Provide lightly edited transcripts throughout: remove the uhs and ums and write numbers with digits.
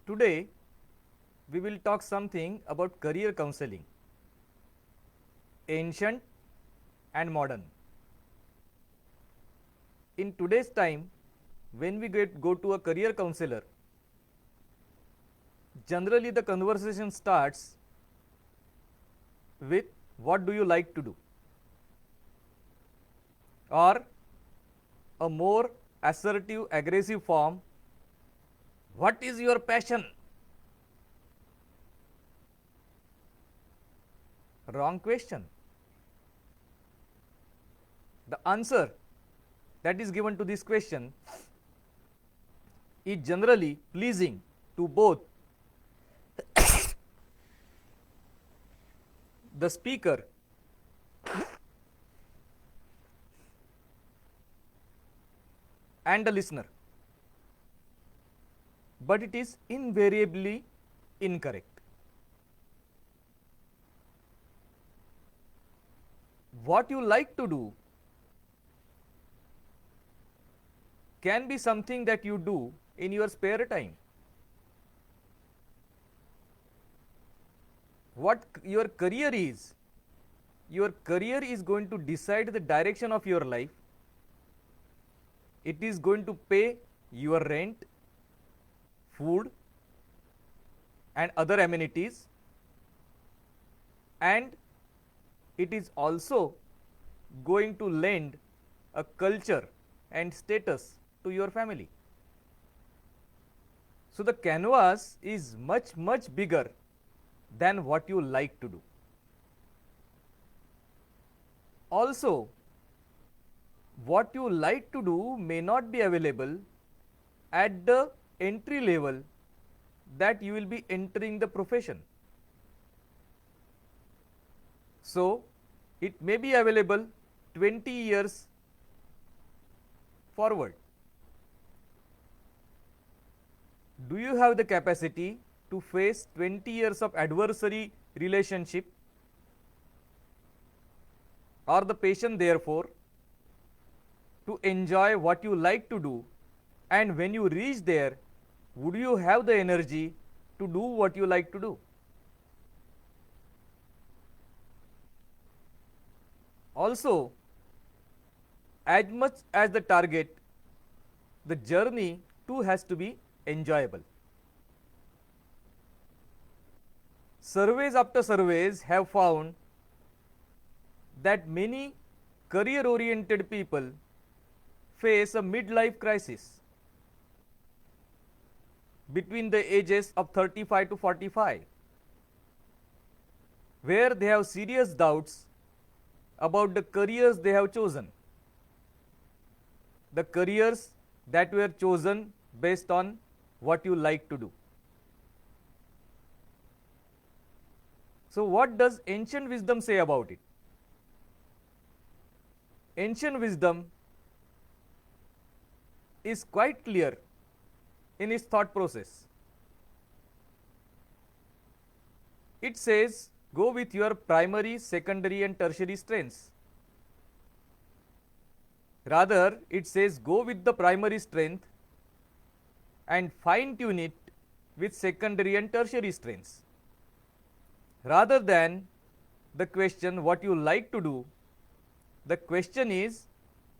Today we will talk something about career counseling, ancient and modern. In today's time, when we go to a career counselor, generally the conversation starts with what do you like to do, or a more assertive, aggressive form, what is your passion? Wrong question. The answer that is given to this question is generally pleasing to both the speaker and the listener, but it is invariably incorrect. What you like to do can be something that you do in your spare time. What your career is going to decide the direction of your life. It is going to pay your rent, food and other amenities, and it is also going to lend a culture and status to your family. So the canvas is much bigger than what you like to do. Also, what you like to do may not be available at the entry level that you will be entering the profession. So, it may be available 20 years forward. Do you have the capacity to face 20 years of adversary relationship, or the patience therefore to enjoy what you like to do, and when you reach there, would you have the energy to do what you like to do? Also, as much as the target, the journey too has to be enjoyable. Surveys after surveys have found that many career oriented people face a midlife crisis between the ages of 35 to 45, where they have serious doubts about the careers they have chosen, the careers that were chosen based on what you like to do. So what does ancient wisdom say about it? Ancient wisdom is quite clear in its thought process. It says, go with your primary, secondary and tertiary strengths. Rather, it says go with the primary strength and fine tune it with secondary and tertiary strengths. Rather than the question what you like to do, the question is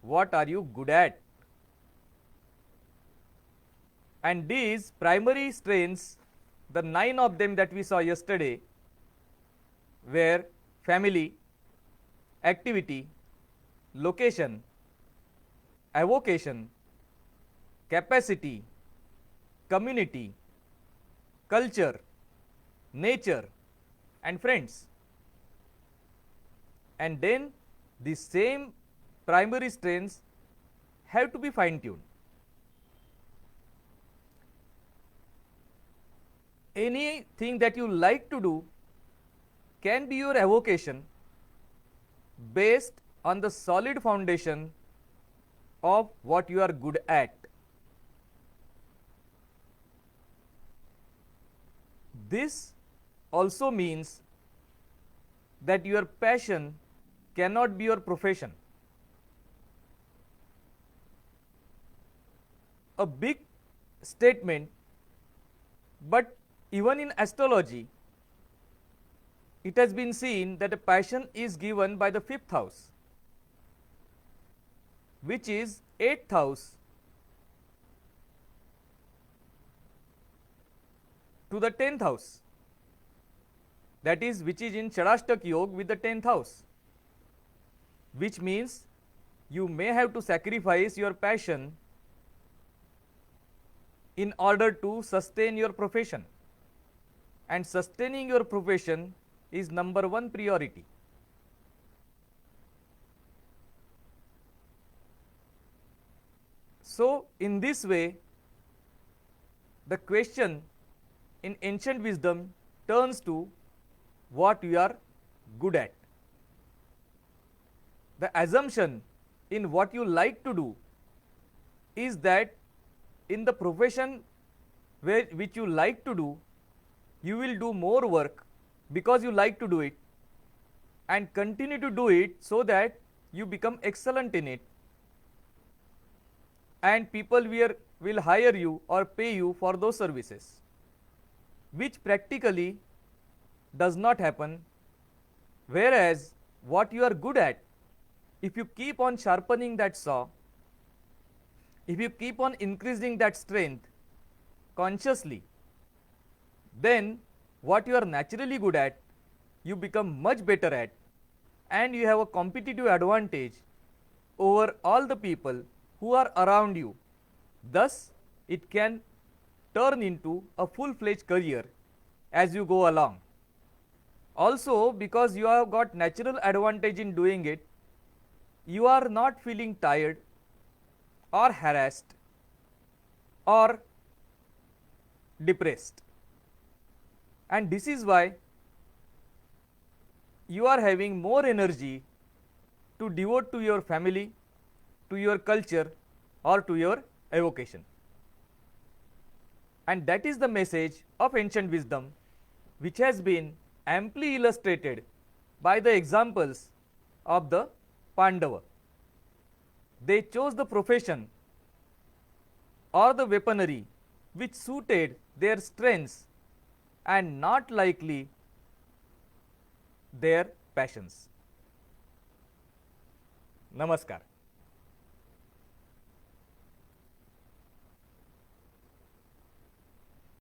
what are you good at? And these primary strengths, the 9 of them that we saw yesterday, were family, activity, location, avocation, capacity, community, culture, nature and friends. And then the same primary strengths have to be fine tuned. Anything that you like to do can be your avocation based on the solid foundation of what you are good at. This also means that your passion cannot be your profession. A big statement But even in astrology, it has been seen that a passion is given by the fifth house, which is eighth house to the 10th house, that is, which is in Shadashtak Yoga with the 10th house, which means you may have to sacrifice your passion in order to sustain your profession, and sustaining your profession is number one priority. So, in this way, the question in ancient wisdom turns to what you are good at. The assumption in what you like to do is that in the profession which you like to do, you will do more work because you like to do it, and continue to do it so that you become excellent in it, and people will hire you or pay you for those services, which practically does not happen. Whereas what you are good at, if you keep on sharpening that saw, if you keep on increasing that strength consciously, then what you are naturally good at, you become much better at, and you have a competitive advantage over all the people who are around you. Thus, it can turn into a full-fledged career as you go along. Also, because you have got natural advantage in doing it, you are not feeling tired or harassed or depressed, and this is why you are having more energy to devote to your family, to your culture, or to your avocation. And that is the message of ancient wisdom, which has been amply illustrated by the examples of the Pandava. They chose the profession or the weaponry which suited their strengths and not likely their passions. Namaskar.